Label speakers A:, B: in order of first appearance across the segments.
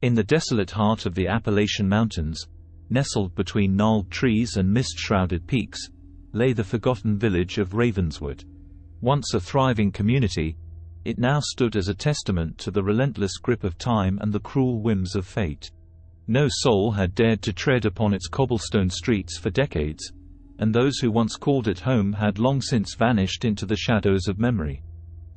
A: In the desolate heart of the Appalachian Mountains, nestled between gnarled trees and mist-shrouded peaks, lay the forgotten village of Ravenswood. Once a thriving community, it now stood as a testament to the relentless grip of time and the cruel whims of fate. No soul had dared to tread upon its cobblestone streets for decades, and those who once called it home had long since vanished into the shadows of memory.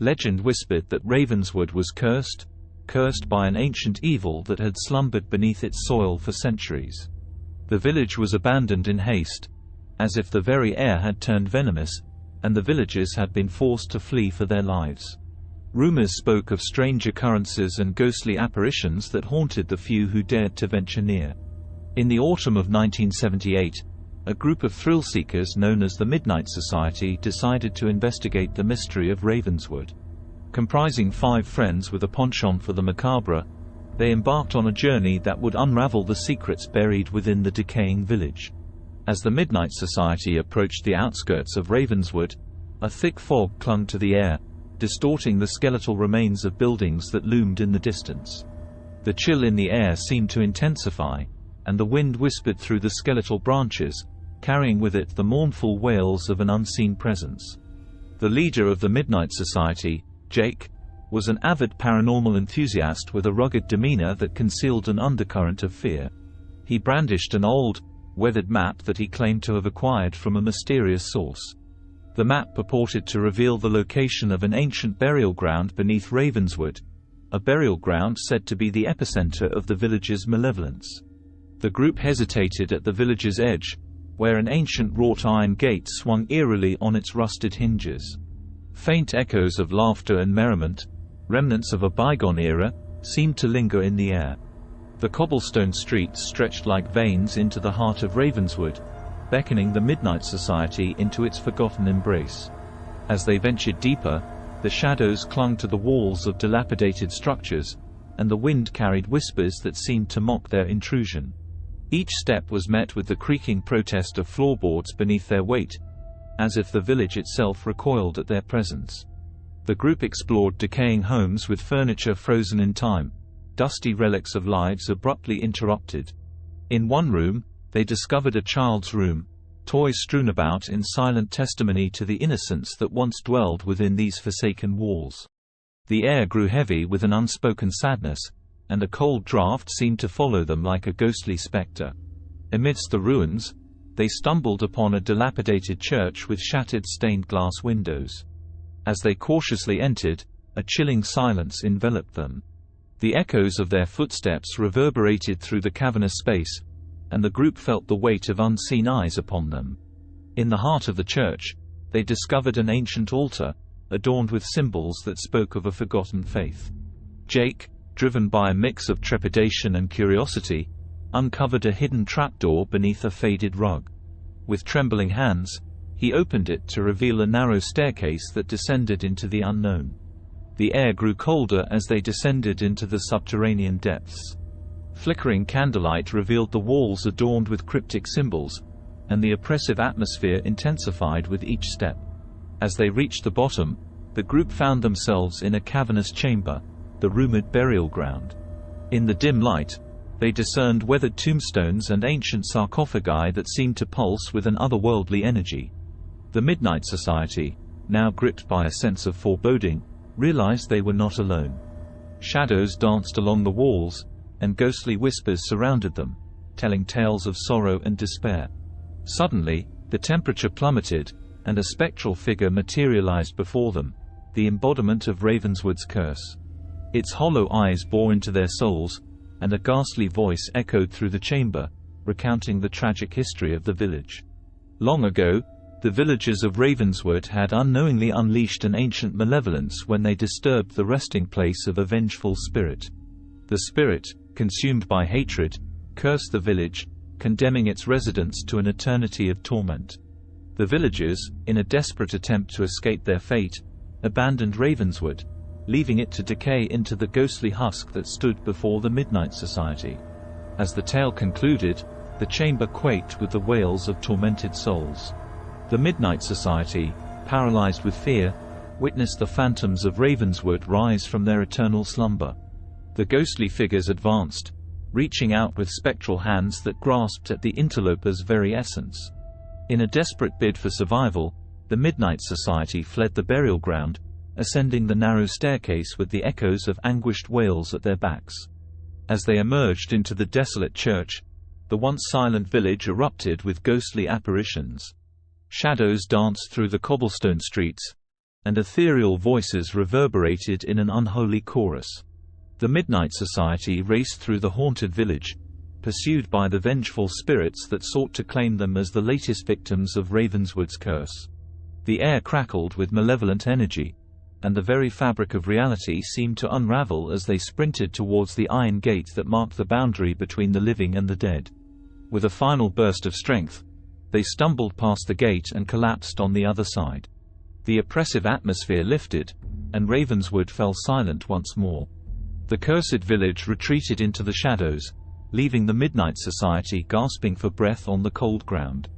A: Legend whispered that Ravenswood was cursed by an ancient evil that had slumbered beneath its soil for centuries. The village was abandoned in haste, as if the very air had turned venomous, and the villagers had been forced to flee for their lives. Rumors spoke of strange occurrences and ghostly apparitions that haunted the few who dared to venture near. In the autumn of 1978, a group of thrill-seekers known as the Midnight Society decided to investigate the mystery of Ravenswood. Comprising 5 friends with a penchant for the macabre, they embarked on a journey that would unravel the secrets buried within the decaying village. As the Midnight Society approached the outskirts of Ravenswood, a thick fog clung to the air, distorting the skeletal remains of buildings that loomed in the distance. The chill in the air seemed to intensify, and the wind whispered through the skeletal branches, carrying with it the mournful wails of an unseen presence. The leader of the Midnight Society, Jake, was an avid paranormal enthusiast with a rugged demeanor that concealed an undercurrent of fear. He brandished an old, weathered map that he claimed to have acquired from a mysterious source. The map purported to reveal the location of an ancient burial ground beneath Ravenswood, a burial ground said to be the epicenter of the village's malevolence. The group hesitated at the village's edge, where an ancient wrought iron gate swung eerily on its rusted hinges. Faint echoes of laughter and merriment, remnants of a bygone era, seemed to linger in the air. The cobblestone streets stretched like veins into the heart of Ravenswood, beckoning the Midnight Society into its forgotten embrace. As they ventured deeper, the shadows clung to the walls of dilapidated structures, and the wind carried whispers that seemed to mock their intrusion. Each step was met with the creaking protest of floorboards beneath their weight, as if the village itself recoiled at their presence. The group explored decaying homes with furniture frozen in time, dusty relics of lives abruptly interrupted. In one room, they discovered a child's room, toys strewn about in silent testimony to the innocence that once dwelled within these forsaken walls. The air grew heavy with an unspoken sadness, and a cold draught seemed to follow them like a ghostly specter. Amidst the ruins, they stumbled upon a dilapidated church with shattered stained glass windows. As they cautiously entered, a chilling silence enveloped them. The echoes of their footsteps reverberated through the cavernous space, and the group felt the weight of unseen eyes upon them. In the heart of the church, they discovered an ancient altar, adorned with symbols that spoke of a forgotten faith. Jake, driven by a mix of trepidation and curiosity, uncovered a hidden trapdoor beneath a faded rug. With trembling hands, he opened it to reveal a narrow staircase that descended into the unknown. The air grew colder as they descended into the subterranean depths. Flickering candlelight revealed the walls adorned with cryptic symbols, and the oppressive atmosphere intensified with each step. As they reached the bottom, the group found themselves in a cavernous chamber, the rumored burial ground. In the dim light, they discerned weathered tombstones and ancient sarcophagi that seemed to pulse with an otherworldly energy. The Midnight Society, now gripped by a sense of foreboding, realized they were not alone. Shadows danced along the walls, and ghostly whispers surrounded them, telling tales of sorrow and despair. Suddenly, the temperature plummeted, and a spectral figure materialized before them, the embodiment of Ravenswood's curse. Its hollow eyes bore into their souls, and a ghastly voice echoed through the chamber, recounting the tragic history of the village. Long ago, the villagers of Ravenswood had unknowingly unleashed an ancient malevolence when they disturbed the resting place of a vengeful spirit. The spirit, consumed by hatred, cursed the village, condemning its residents to an eternity of torment. The villagers, in a desperate attempt to escape their fate, abandoned Ravenswood, leaving it to decay into the ghostly husk that stood before the Midnight Society. As the tale concluded, the chamber quaked with the wails of tormented souls. The Midnight Society, paralyzed with fear, witnessed the phantoms of Ravenswood rise from their eternal slumber. The ghostly figures advanced, reaching out with spectral hands that grasped at the interloper's very essence. In a desperate bid for survival, the Midnight Society fled the burial ground, ascending the narrow staircase with the echoes of anguished wails at their backs. As they emerged into the desolate church, the once silent village erupted with ghostly apparitions. Shadows danced through the cobblestone streets, and ethereal voices reverberated in an unholy chorus. The Midnight Society raced through the haunted village, pursued by the vengeful spirits that sought to claim them as the latest victims of Ravenswood's curse. The air crackled with malevolent energy, and the very fabric of reality seemed to unravel as they sprinted towards the iron gate that marked the boundary between the living and the dead. With a final burst of strength, they stumbled past the gate and collapsed on the other side. The oppressive atmosphere lifted, and Ravenswood fell silent once more. The cursed village retreated into the shadows, leaving the Midnight Society gasping for breath on the cold ground.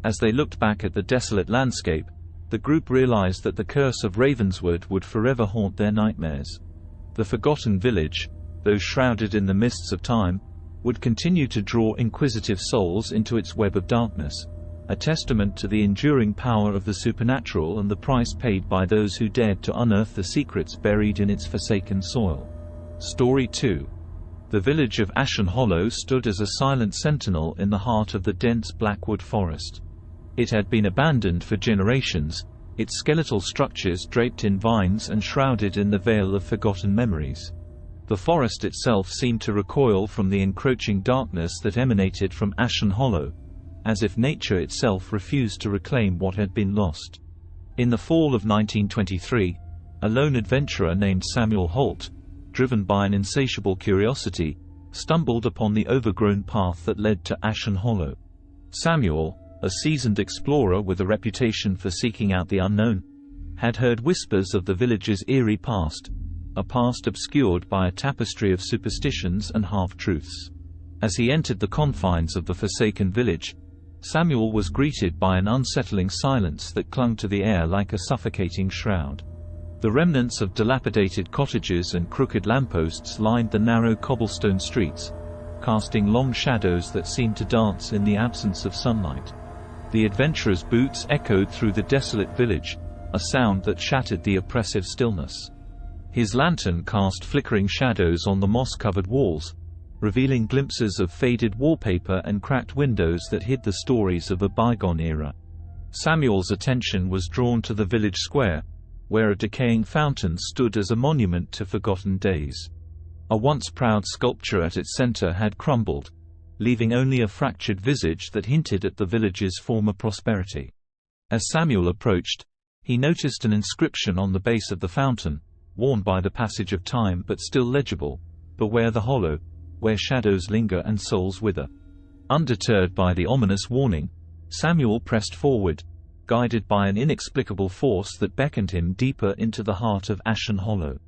A: As they looked back at the desolate landscape, the group realized that the curse of Ravenswood would forever haunt their nightmares. The forgotten village, though shrouded in the mists of time, would continue to draw inquisitive souls into its web of darkness, a testament to the enduring power of the supernatural and the price paid by those who dared to unearth the secrets buried in its forsaken soil. Story 2. The village of Ashen Hollow stood as a silent sentinel in the heart of the dense blackwood forest. It had been abandoned for generations, its skeletal structures draped in vines and shrouded in the veil of forgotten memories. The forest itself seemed to recoil from the encroaching darkness that emanated from Ashen Hollow, as if nature itself refused to reclaim what had been lost. In the fall of 1923, a lone adventurer named Samuel Holt, driven by an insatiable curiosity, stumbled upon the overgrown path that led to Ashen Hollow. Samuel, a seasoned explorer with a reputation for seeking out the unknown, had heard whispers of the village's eerie past, a past obscured by a tapestry of superstitions and half-truths. As he entered the confines of the forsaken village, Samuel was greeted by an unsettling silence that clung to the air like a suffocating shroud. The remnants of dilapidated cottages and crooked lampposts lined the narrow cobblestone streets, casting long shadows that seemed to dance in the absence of sunlight. The adventurer's boots echoed through the desolate village, a sound that shattered the oppressive stillness. His lantern cast flickering shadows on the moss-covered walls, revealing glimpses of faded wallpaper and cracked windows that hid the stories of a bygone era. Samuel's attention was drawn to the village square, where a decaying fountain stood as a monument to forgotten days. A once proud sculpture at its center had crumbled, leaving only a fractured visage that hinted at the village's former prosperity. As Samuel approached, he noticed an inscription on the base of the fountain, worn by the passage of time but still legible: "Beware the hollow, where shadows linger and souls wither." Undeterred by the ominous warning, Samuel pressed forward, guided by an inexplicable force that beckoned him deeper into the heart of Ashen Hollow.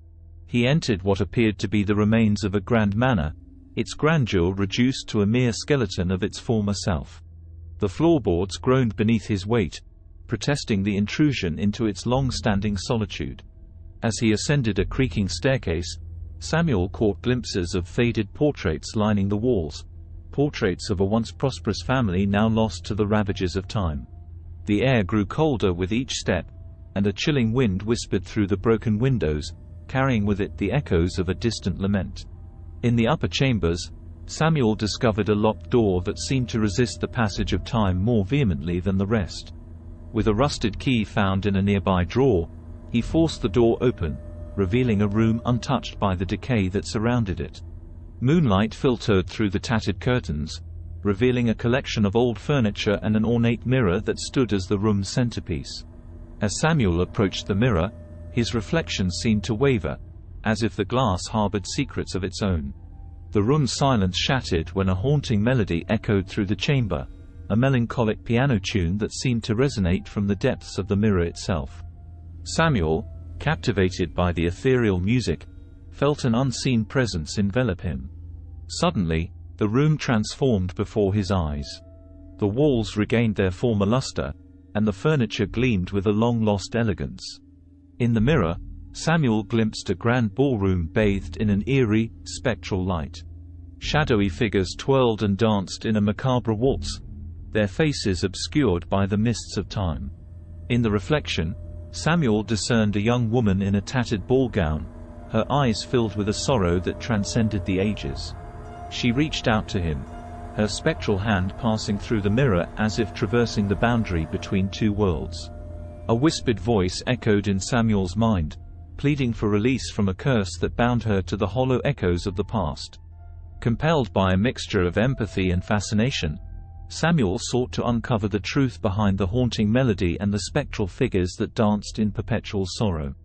A: He entered what appeared to be the remains of a grand manor, its grandeur reduced to a mere skeleton of its former self. The floorboards groaned beneath his weight, protesting the intrusion into its long-standing solitude. As he ascended a creaking staircase, Samuel caught glimpses of faded portraits lining the walls, portraits of a once prosperous family now lost to the ravages of time. The air grew colder with each step, and a chilling wind whispered through the broken windows, carrying with it the echoes of a distant lament. In the upper chambers, Samuel discovered a locked door that seemed to resist the passage of time more vehemently than the rest. With a rusted key found in a nearby drawer, he forced the door open, revealing a room untouched by the decay that surrounded it. Moonlight filtered through the tattered curtains, revealing a collection of old furniture and an ornate mirror that stood as the room's centerpiece. As Samuel approached the mirror, his reflection seemed to waver, as if the glass harbored secrets of its own. The room's silence shattered when a haunting melody echoed through the chamber, a melancholic piano tune that seemed to resonate from the depths of the mirror itself. Samuel, captivated by the ethereal music, felt an unseen presence envelop him. Suddenly, the room transformed before his eyes. The walls regained their former luster, and the furniture gleamed with a long-lost elegance. In the mirror, Samuel glimpsed a grand ballroom bathed in an eerie, spectral light. Shadowy figures twirled and danced in a macabre waltz, their faces obscured by the mists of time. In the reflection, Samuel discerned a young woman in a tattered ball gown, her eyes filled with a sorrow that transcended the ages. She reached out to him, her spectral hand passing through the mirror as if traversing the boundary between two worlds. A whispered voice echoed in Samuel's mind, pleading for release from a curse that bound her to the hollow echoes of the past. Compelled by a mixture of empathy and fascination, Samuel sought to uncover the truth behind the haunting melody and the spectral figures that danced in perpetual sorrow.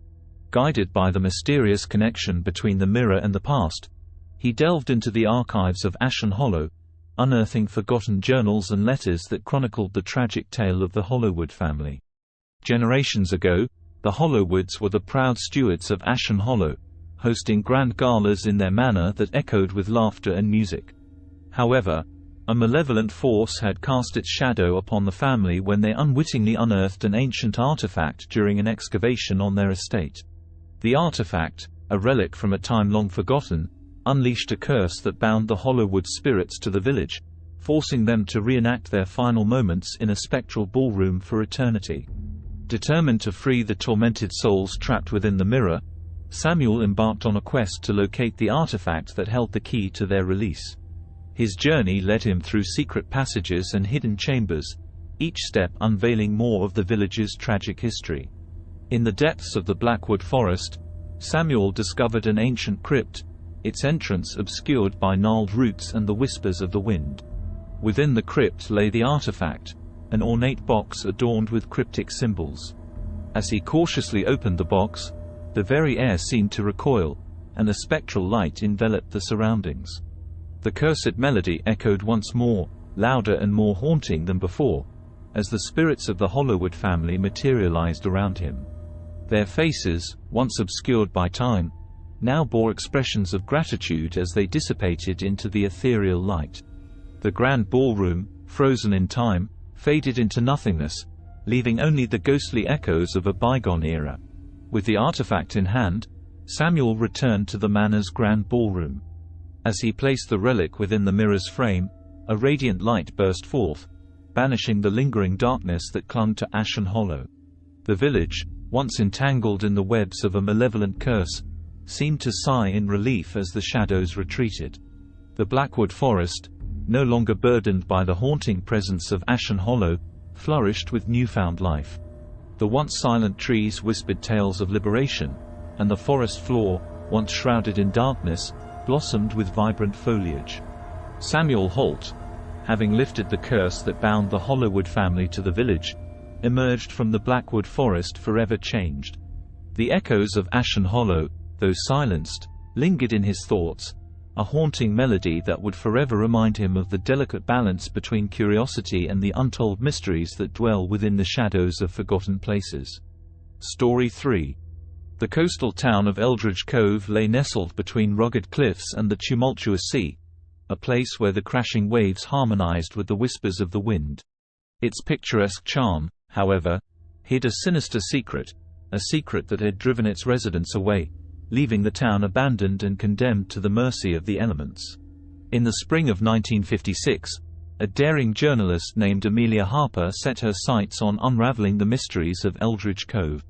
A: Guided by the mysterious connection between the mirror and the past, he delved into the archives of Ashen Hollow, unearthing forgotten journals and letters that chronicled the tragic tale of the Hollowwood family. Generations ago, the Hollowwoods were the proud stewards of Ashen Hollow, hosting grand galas in their manor that echoed with laughter and music. However, a malevolent force had cast its shadow upon the family when they unwittingly unearthed an ancient artifact during an excavation on their estate. The artifact, a relic from a time long forgotten, unleashed a curse that bound the Hollowwood spirits to the village, forcing them to reenact their final moments in a spectral ballroom for eternity. Determined to free the tormented souls trapped within the mirror, Samuel embarked on a quest to locate the artifact that held the key to their release. His journey led him through secret passages and hidden chambers, each step unveiling more of the village's tragic history. In the depths of the Blackwood Forest, Samuel discovered an ancient crypt, its entrance obscured by gnarled roots and the whispers of the wind. Within the crypt lay the artifact, an ornate box adorned with cryptic symbols. As he cautiously opened the box, the very air seemed to recoil, and a spectral light enveloped the surroundings. The cursed melody echoed once more, louder and more haunting than before, as the spirits of the Hollowwood family materialized around him. Their faces, once obscured by time, now bore expressions of gratitude as they dissipated into the ethereal light. The grand ballroom, frozen in time, faded into nothingness, leaving only the ghostly echoes of a bygone era. With the artifact in hand, Samuel returned to the manor's grand ballroom. As he placed the relic within the mirror's frame, a radiant light burst forth, banishing the lingering darkness that clung to Ashen Hollow. The village, once entangled in the webs of a malevolent curse, seemed to sigh in relief as the shadows retreated. The Blackwood Forest, no longer burdened by the haunting presence of Ashen Hollow, flourished with newfound life. The once silent trees whispered tales of liberation, and the forest floor, once shrouded in darkness, blossomed with vibrant foliage. Samuel Holt, having lifted the curse that bound the Hollowwood family to the village, emerged from the Blackwood Forest forever changed. The echoes of Ashen Hollow, though silenced, lingered in his thoughts, a haunting melody that would forever remind him of the delicate balance between curiosity and the untold mysteries that dwell within the shadows of forgotten places. Story 3. The coastal town of Eldridge Cove lay nestled between rugged cliffs and the tumultuous sea, a place where the crashing waves harmonized with the whispers of the wind. Its picturesque charm, however, hid a sinister secret, a secret that had driven its residents away, leaving the town abandoned and condemned to the mercy of the elements. In the spring of 1956, a daring journalist named Amelia Harper set her sights on unraveling the mysteries of Eldridge Cove.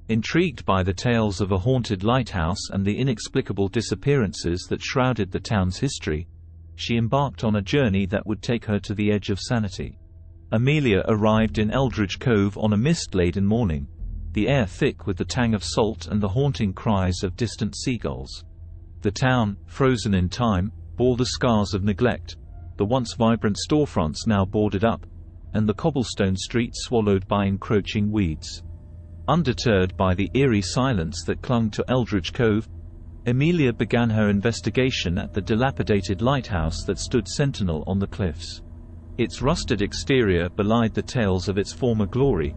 A: Intrigued by the tales of a haunted lighthouse and the inexplicable disappearances that shrouded the town's history, she embarked on a journey that would take her to the edge of sanity. Amelia arrived in Eldridge Cove on a mist-laden morning, the air thick with the tang of salt and the haunting cries of distant seagulls. The town, frozen in time, bore the scars of neglect, the once vibrant storefronts now boarded up, and the cobblestone streets swallowed by encroaching weeds. Undeterred by the eerie silence that clung to Eldridge Cove, Amelia began her investigation at the dilapidated lighthouse that stood sentinel on the cliffs. Its rusted exterior belied the tales of its former glory,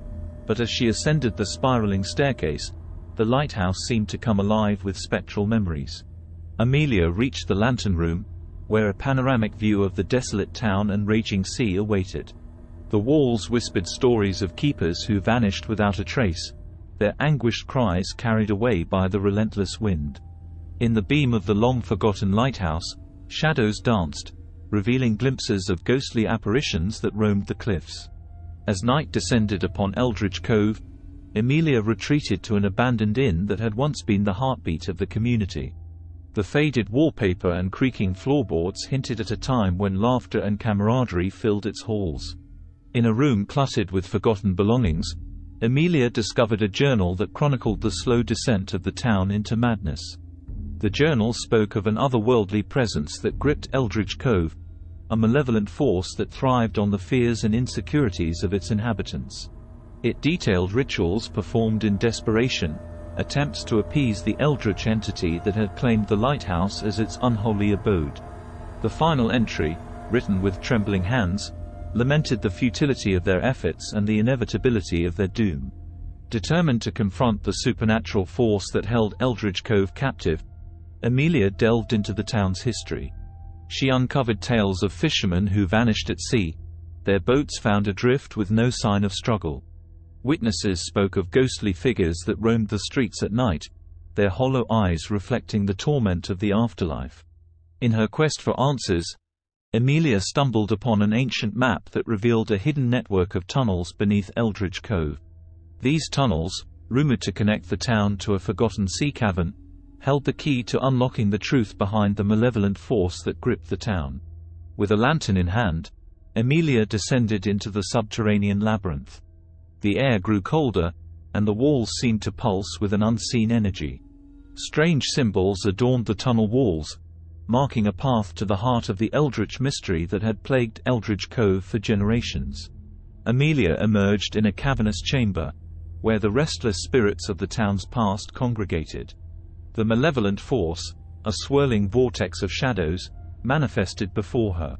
A: but as she ascended the spiraling staircase, the lighthouse seemed to come alive with spectral memories. Amelia reached the lantern room, where a panoramic view of the desolate town and raging sea awaited. The walls whispered stories of keepers who vanished without a trace, their anguished cries carried away by the relentless wind. In the beam of the long-forgotten lighthouse, shadows danced, revealing glimpses of ghostly apparitions that roamed the cliffs. As night descended upon Eldridge Cove, Amelia retreated to an abandoned inn that had once been the heartbeat of the community. The faded wallpaper and creaking floorboards hinted at a time when laughter and camaraderie filled its halls. In a room cluttered with forgotten belongings, Amelia discovered a journal that chronicled the slow descent of the town into madness. The journal spoke of an otherworldly presence that gripped Eldridge Cove, a malevolent force that thrived on the fears and insecurities of its inhabitants. It detailed rituals performed in desperation, attempts to appease the eldritch entity that had claimed the lighthouse as its unholy abode. The final entry, written with trembling hands, lamented the futility of their efforts and the inevitability of their doom. Determined to confront the supernatural force that held Eldridge Cove captive, Amelia delved into the town's history. She uncovered tales of fishermen who vanished at sea, their boats found adrift with no sign of struggle. Witnesses spoke of ghostly figures that roamed the streets at night, their hollow eyes reflecting the torment of the afterlife. In her quest for answers, Amelia stumbled upon an ancient map that revealed a hidden network of tunnels beneath Eldridge Cove. These tunnels, rumored to connect the town to a forgotten sea cavern, held the key to unlocking the truth behind the malevolent force that gripped the town. With a lantern in hand, Amelia descended into the subterranean labyrinth. The air grew colder, and the walls seemed to pulse with an unseen energy. Strange symbols adorned the tunnel walls, marking a path to the heart of the eldritch mystery that had plagued Eldridge Cove for generations. Amelia emerged in a cavernous chamber, where the restless spirits of the town's past congregated. The malevolent force, a swirling vortex of shadows, manifested before her.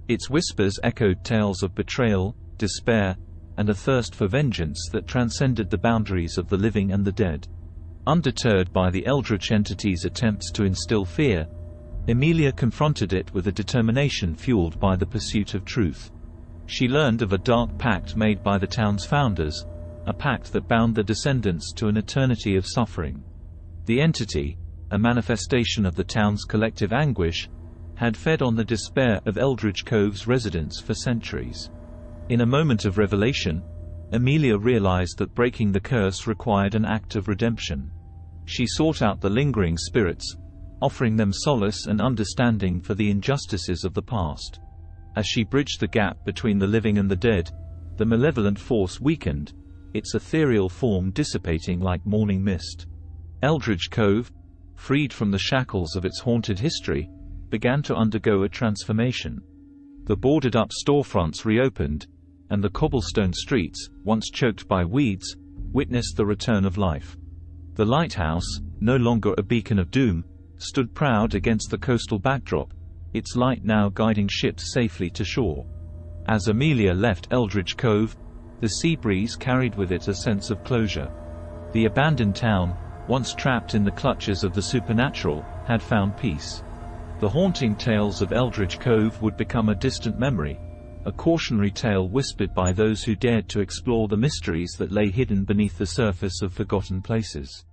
A: Its whispers echoed tales of betrayal, despair, and a thirst for vengeance that transcended the boundaries of the living and the dead. Undeterred by the eldritch entity's attempts to instill fear, Amelia confronted it with a determination fueled by the pursuit of truth. She learned of a dark pact made by the town's founders, a pact that bound the descendants to an eternity of suffering. The entity, a manifestation of the town's collective anguish, had fed on the despair of Eldridge Cove's residents for centuries. In a moment of revelation, Amelia realized that breaking the curse required an act of redemption. She sought out the lingering spirits, offering them solace and understanding for the injustices of the past. As she bridged the gap between the living and the dead, the malevolent force weakened, its ethereal form dissipating like morning mist. Eldridge Cove, freed from the shackles of its haunted history, began to undergo a transformation. The boarded-up storefronts reopened, and the cobblestone streets, once choked by weeds, witnessed the return of life. The lighthouse, no longer a beacon of doom, stood proud against the coastal backdrop, its light now guiding ships safely to shore. As Amelia left Eldridge Cove, the sea breeze carried with it a sense of closure. The abandoned town, once trapped in the clutches of the supernatural, had found peace. The haunting tales of Eldridge Cove would become a distant memory, a cautionary tale whispered by those who dared to explore the mysteries that lay hidden beneath the surface of forgotten places.